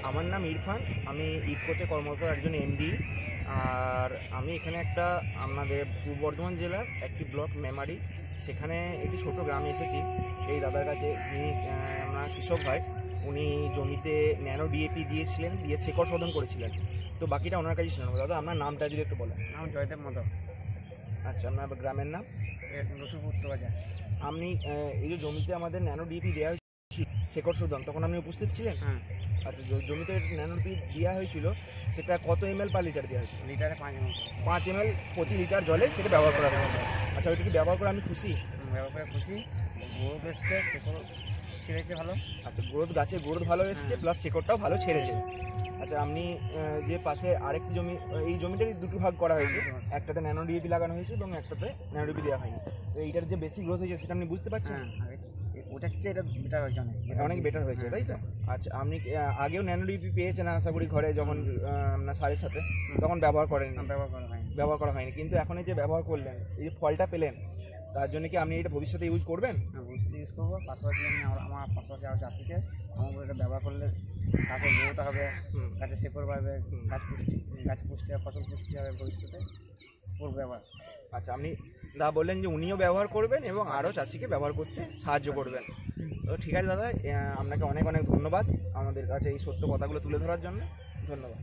আমার নাম ইরফান, আমি ইফকোতে কর্মরত একজন এমডি। আর আমি এখানে একটা আমাদের পূর্ব বর্ধমান জেলার একটি ব্লক মেমারি, সেখানে একটি ছোট গ্রামে এসেছি এই দাদার কাছে। যিনি আমরা কৃষক ভাই, উনি জমিতে ন্যানো ডিএপি দিয়েছিলেন, দিয়ে শেকড় শোধন করেছিলেন। তো বাকিটা ওনার কাছেই শুনবো। দাদা, আপনার নামটা যদি একটু বলেন। নাম জয়দেব মাধব। আচ্ছা, আপনার গ্রামের নাম? রসুলপুর উত্তরবাজার। আপনি এই যে জমিতে আমাদের ন্যানো ডিএপি দেওয়া হয়েছিল শেকড় শোধন, তখন আপনি উপস্থিত ছিলেন? হ্যাঁ। আচ্ছা, জমিতে ন্যানো ডিএপি দেওয়া হয়েছিল, সেটা কত ml পার লিটার দেওয়া হয়েছিল? লিটারে 5 ml। 5 ml প্রতি লিটার জলে সেটা ব্যবহার করা হবে। আচ্ছা, ওইটা কি ব্যবহার করে আমি খুশি? ব্যবহার করে খুশি। গ্রোথ এসছে, শেকড় ছেড়েছে ভালো। আচ্ছা, গাছের গ্রোথ ভালো এসেছে, প্লাস শেকড়টাও ভালো ছেড়েছে। আচ্ছা, আপনি যে পাশে আরেকটি জমি, এই জমিটারই দুটো ভাগ করা হয়েছে, একটাতে ন্যানো ডিএপি লাগানো হয়েছে এবং একটাতে ন্যানো ডিএপি দেওয়া হয়নি। তো এইটার যে বেশি গ্রোথ হয়েছে সেটা আপনি বুঝতে পারছেন? ওটা হচ্ছে, এটা বেটার হয়েছে, অনেক বেটার হয়েছে, তাই তো? আচ্ছা, আপনি আগেও ন্যানো ডিএপি পেয়েছেন আশা করি ঘরে, যখন আপনার সারের সাথে, তখন ব্যবহার করেন? ব্যবহার করা হয়নি, কিন্তু এখন এই যে ব্যবহার করলেন, এই যে ফলটা পেলেন, তার জন্য কি আপনি এটা ভবিষ্যতে ইউজ করবেন? ভবিষ্যতে ইউজ করবো। পাশাপাশি আমি আমার পাশাপাশি আরও চাষিকে আমার এটা ব্যবহার করলে গাছের গ্রোথ হবে, গাছের শেকড় বাড়বে, গাছ পুষ্টি হবে, ফসল পুষ্টি হবে ভবিষ্যতে। করবো ব্যবহার। আচ্ছা, আপনি দা বললেন যে উনিও ব্যবহার করবেন এবং আরও চাষিকে ব্যবহার করতে সাহায্য করবেন। তো ঠিক আছে দাদা, আপনাকে অনেক অনেক ধন্যবাদ আমাদের কাছে এই সত্য কথাগুলো তুলে ধরার জন্য। ধন্যবাদ।